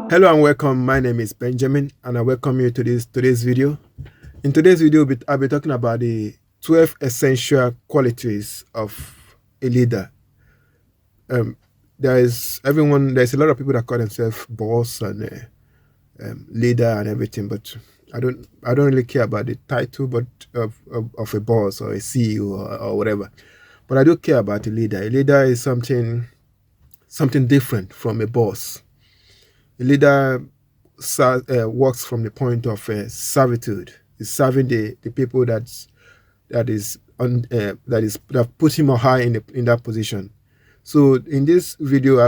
Hello and welcome. My name is Benjamin, and I welcome you to today's video. In today's video, I'll be talking about the 12 essential qualities of a leader. There's a lot of people that call themselves boss and leader and everything, but I don't really care about the title, but of a boss or a CEO or whatever. But I do care about a leader. A leader is something different from a boss. A leader works from the point of servitude. Is serving the people that put him or her in that position. So in this video, I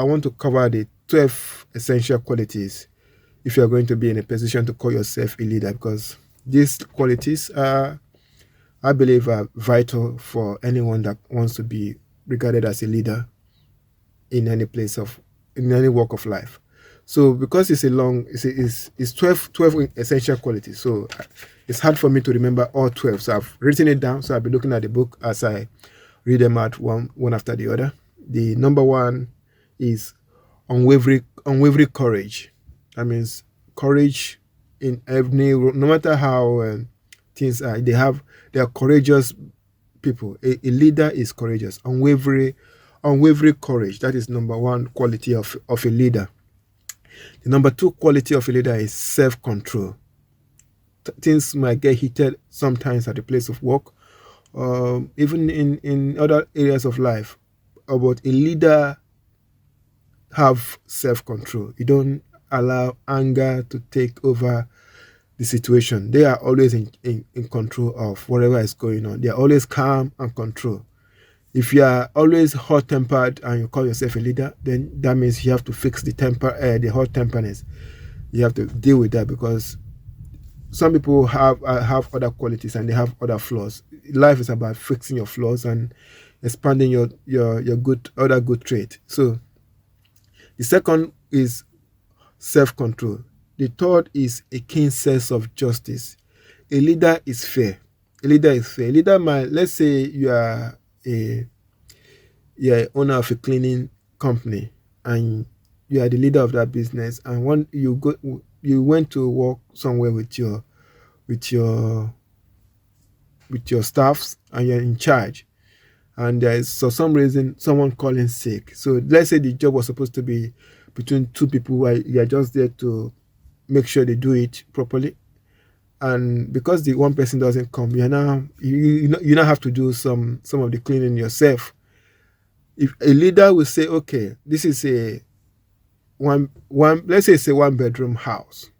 want to cover the 12 essential qualities if you are going to be in a position to call yourself a leader, because these qualities I believe are vital for anyone that wants to be regarded as a leader in any walk of life. So because it's 12 essential qualities, so it's hard for me to remember all 12. So I've written it down. So I'll be looking at the book as I read them out one after the other. The number one is unwavering courage. That means courage in no matter how things are. They are courageous people. A leader is courageous. Unwavering courage. That is number one quality of a leader. The number two quality of a leader is self-control. Things might get heated sometimes at the place of work, even in other areas of life. But a leader have self-control. You don't allow anger to take over the situation. They are always in control of whatever is going on. They are always calm and control. If you are always hot-tempered and you call yourself a leader, then that means you have to fix the hot-temperness. You have to deal with that, because some people have other qualities and they have other flaws. Life is about fixing your flaws and expanding your other good trait. So the second is self-control. The third is a keen sense of justice. A leader is fair. A leader might, let's say you are owner of a cleaning company and you are the leader of that business, and you went to work somewhere with your staffs and you're in charge, and there is for some reason someone calling sick. So let's say the job was supposed to be between two people where you are just there to make sure they do it properly, and because the one person doesn't come, you now have to do some of the cleaning yourself. If a leader will say, okay, this is let's say it's a 1-bedroom house,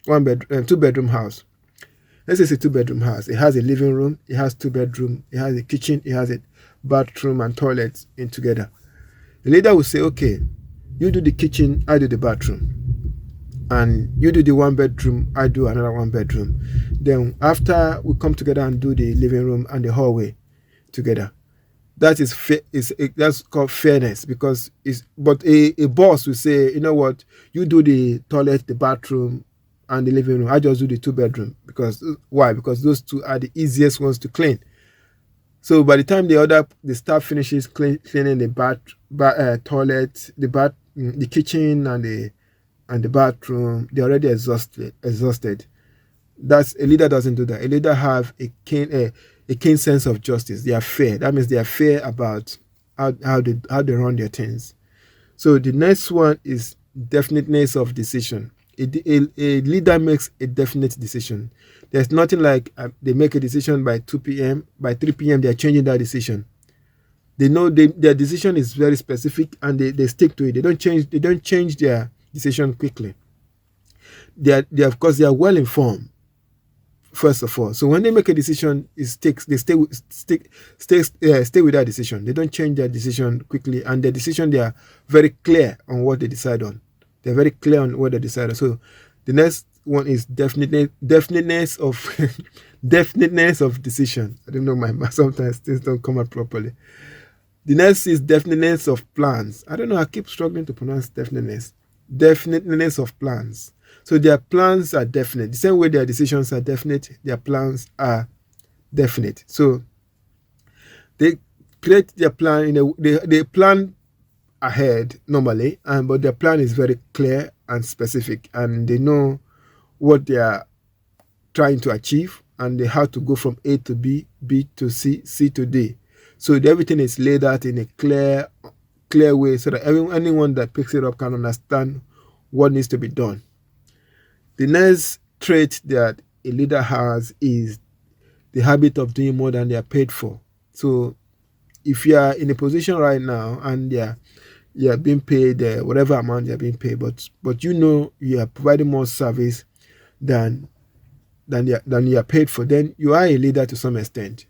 2-bedroom house. Let's say it's a 2-bedroom house. It has a living room, it has 2 bedrooms, it has a kitchen, it has a bathroom and toilets in together. The leader will say, okay, you do the kitchen, I do the bathroom. And you do the 1-bedroom, I do another 1-bedroom. Then after we come together and do the living room and the hallway together. That's called fairness, because but a boss will say, you know what, you do the toilet, the bathroom, and the living room. I just do the 2-bedroom. Why? Because those two are the easiest ones to clean. So by the time the staff finishes cleaning the toilet, the kitchen, and the bathroom, they're already exhausted. A leader doesn't do that. A leader have a keen sense of justice. They are fair. That means they are fair about how they run their things. So the next one is definiteness of decision. A leader makes a definite decision. There's nothing like they make a decision by 2 p.m. By 3 p.m. they are changing that decision. They know their decision is very specific and they stick to it. They don't change their decision quickly. They of course they are well informed. First of all, so when they make a decision, they stay with that decision. They don't change their decision quickly, and their decision, they are very clear on what they decide on. They're very clear on what they decide on. So the next one is definiteness of definiteness of decision. I don't know, sometimes things don't come out properly. The next is definiteness of plans. I don't know, I keep struggling to pronounce definiteness of plans. So their plans are definite. The same way their decisions are definite, their plans are definite. So they create their plan they plan ahead normally, but their plan is very clear and specific, and they know what they are trying to achieve, and they have to go from A to B, B to C, C to D. So everything is laid out in a clear way, so that anyone that picks it up can understand what needs to be done. The next trait that a leader has is the habit of doing more than they are paid for. So if you are in a position right now and you are being paid whatever amount you are being paid, but you know you are providing more service than you are paid for, then you are a leader to some extent.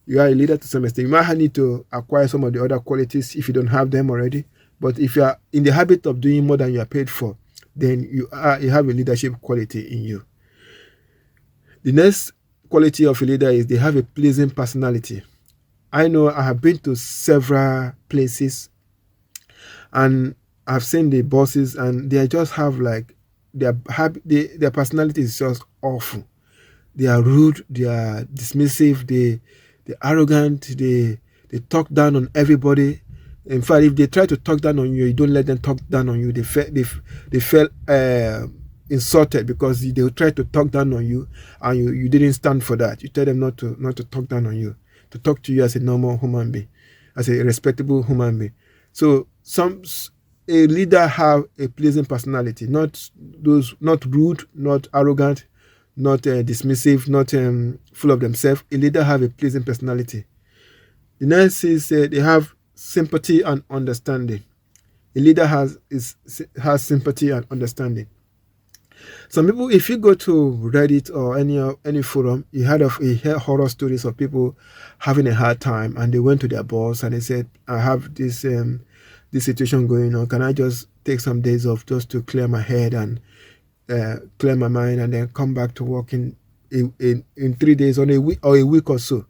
You are a leader to some extent. You might need to acquire some of the other qualities if you don't have them already. But if you are in the habit of doing more than you are paid for, then you have a leadership quality in you. The next quality of a leader is they have a pleasing personality. I know I have been to several places and I've seen the bosses, and they just have like their personality is just awful. They are rude, they are dismissive, they're arrogant, they talk down on everybody. In fact, if they try to talk down on you, you don't let them talk down on you. They felt insulted because they will try to talk down on you, and you didn't stand for that. You tell them not to talk down on you, to talk to you as a normal human being, as a respectable human being. So a leader have a pleasant personality, not rude, not arrogant, not dismissive, not full of themselves. A leader have a pleasant personality. The next is they have sympathy and understanding. A leader has sympathy and understanding. Some people, if you go to Reddit or any forum, you hear horror stories of people having a hard time, and they went to their boss and they said, "I have this situation going on. Can I just take some days off just to clear my head and clear my mind, and then come back to work in 3 days, or a week or so?"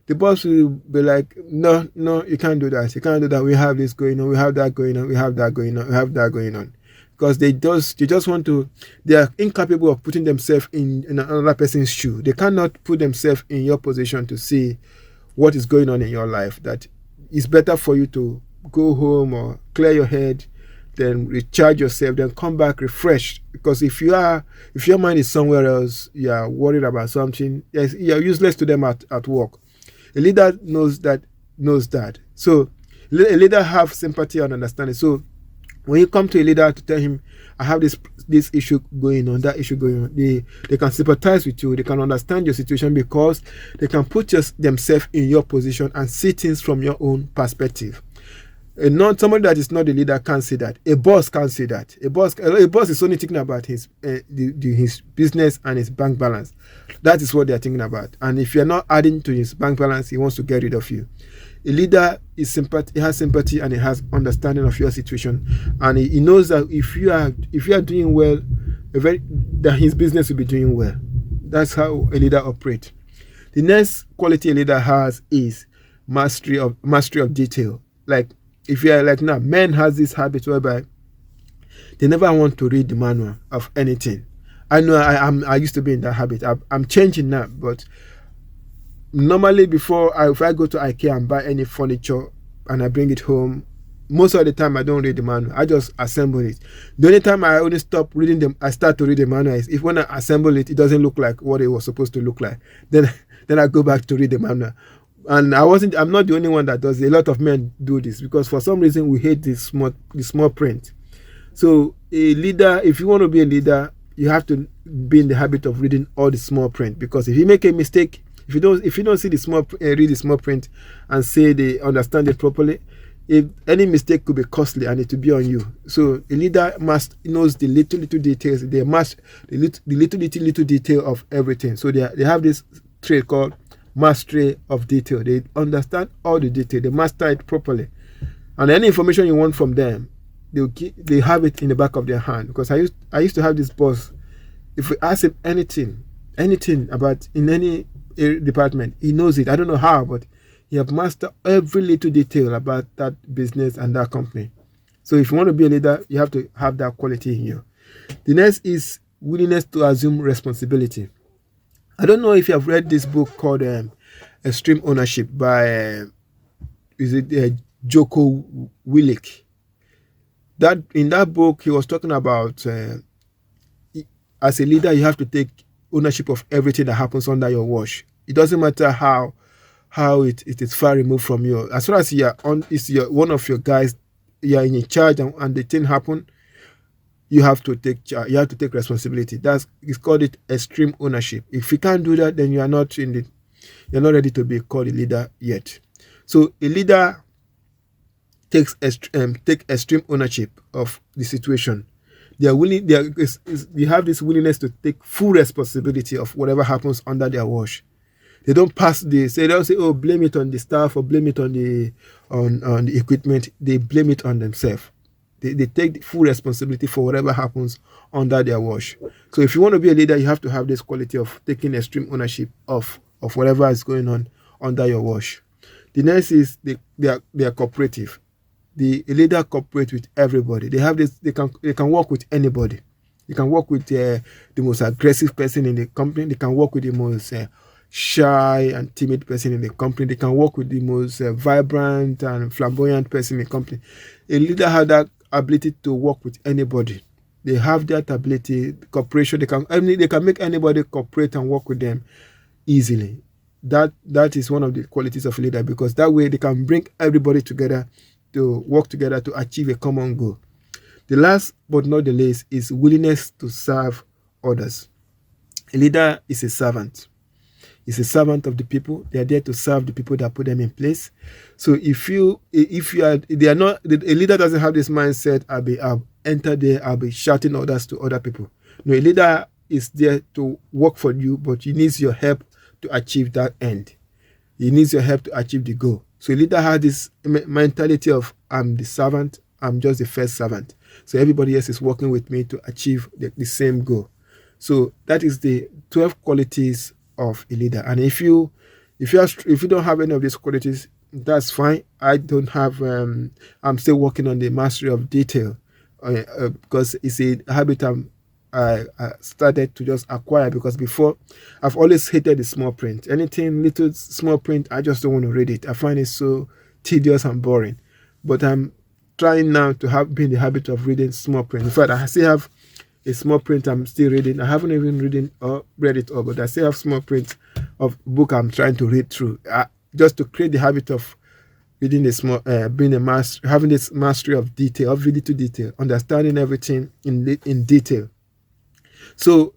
The boss will be like, no, you can't do that. You can't do that. We have this going on. We have that going on. We have that going on. We have that going on. Because they just want to, they are incapable of putting themselves in another person's shoe. They cannot put themselves in your position to see what is going on in your life. That it's better for you to go home or clear your head, then recharge yourself, then come back refreshed. Because if your mind is somewhere else, you are worried about something, you are useless to them at work. A leader knows that. So a leader have sympathy and understanding. So when you come to a leader to tell him, I have this issue going on, that issue going on, they can sympathize with you. They can understand your situation because they can put themselves in your position and see things from your own perspective. Not somebody that is not a leader can't see that. A boss can't see that. A boss is only thinking about his business and his bank balance. That is what they are thinking about. And if you're not adding to his bank balance, he wants to get rid of you. A leader he has sympathy and he has understanding of your situation, and he knows that if you are doing well, that his business will be doing well. That's how a leader operates. The next quality a leader has is mastery of detail. Like, if you are like now, men has this habit whereby they never want to read the manual of anything. I know I used to be in that habit. I'm changing now, but normally before, if I go to IKEA and buy any furniture and I bring it home, most of the time I don't read the manual. I just assemble it. The only time I only stop reading them, I start to read the manual is if when I assemble it, it doesn't look like what it was supposed to look like. Then I go back to read the manual. And I'm not the only one that does it. A lot of men do this because for some reason we hate the small print. So a leader, if you want to be a leader, you have to be in the habit of reading all the small print, because if you make a mistake, if you don't see the small read the small print and say they understand it properly, if any mistake could be costly and it will be on you. So a leader knows the little details. They must the little detail of everything. So they have this trait called mastery of detail. They understand all the detail. They master it properly, and any information you want from them, they have it in the back of their hand. Because I used to have this boss. If we ask him anything about in any department, he knows it. I don't know how, but he have mastered every little detail about that business and that company. So if you want to be a leader, you have to have that quality in you. The next is willingness to assume responsibility. I don't know if you have read this book called Extreme Ownership by Joko Willink. That in that book, he was talking about as a leader, you have to take ownership of everything that happens under your watch. It doesn't matter how it is far removed from you. As far as you're on, is your one of your guys, you're in charge, and the thing happen, you have to take charge. You have to take responsibility. It's called it extreme ownership. If you can't do that, then you're not ready to be called a leader yet. So a leader take extreme ownership of the situation. They are willing. They have this willingness to take full responsibility of whatever happens under their watch. They don't they don't say, oh, blame it on the staff or blame it on the equipment. They blame it on themselves. They take full responsibility for whatever happens under their watch. So if you want to be a leader, you have to have this quality of taking extreme ownership of whatever is going on under your watch. The next is they are cooperative. A leader cooperates with everybody. They have this. They can work with anybody. They can work with the most aggressive person in the company. They can work with the most shy and timid person in the company. They can work with the most vibrant and flamboyant person in the company. A leader has that ability to work with anybody. They have that ability. Cooperation. They can make anybody cooperate and work with them easily. That is one of the qualities of a leader, because that way they can bring everybody together to work together to achieve a common goal. The last but not the least is willingness to serve others. A leader is a servant. He's a servant of the people. They are there to serve the people that put them in place. So a leader doesn't have this mindset, I'll enter there, I'll be shouting orders to other people. No, a leader is there to work for you, but he needs your help to achieve that end. He needs your help to achieve the goal. So a leader has this mentality of, I'm the servant, I'm just the first servant. So everybody else is working with me to achieve the same goal. So that is the 12 qualities of a leader. And if you don't have any of these qualities, that's fine. I don't have. I'm still working on the mastery of detail because it's a habit I started to just acquire, because before I've always hated the small print. Anything little small print, I just don't want to read it. I find it so tedious and boring. But I'm trying now to be in the habit of reading small print. In fact, I still have a small print I'm still reading. I haven't even read it all, but I still have small print of book I'm trying to read through, just to create the habit of reading the small, having this mastery of detail, of reading to detail, understanding everything in detail. So,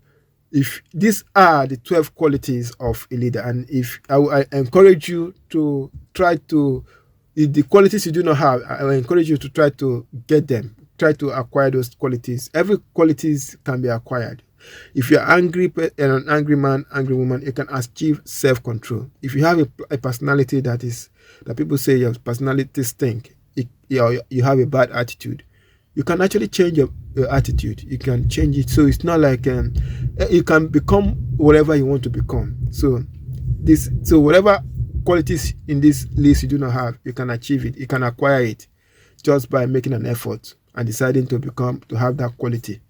if these are the 12 qualities of a leader, and if I encourage you to try to, if the qualities you do not have, I will encourage you to try to get them. Try to acquire those qualities. Every qualities can be acquired. If you're angry and an angry man, angry woman, you can achieve self-control. If you have a personality that people say your personality stink, you have a bad attitude, you can actually change your attitude. You can change it. So it's not like you can become whatever you want to become. So whatever qualities in this list you do not have, you can achieve it. You can acquire it just by making an effort and deciding to have that quality.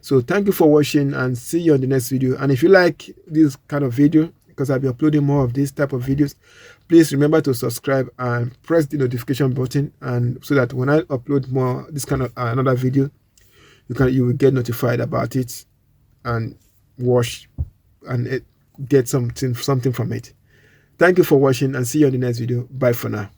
So thank you for watching, and see you on the next video. And if you like this kind of video, because I'll be uploading more of this type of videos, please remember to subscribe and press the notification button, and so that when I upload more this kind of another video, you will get notified about it and watch and get something from it. Thank you for watching, and see you on the next video. Bye for now.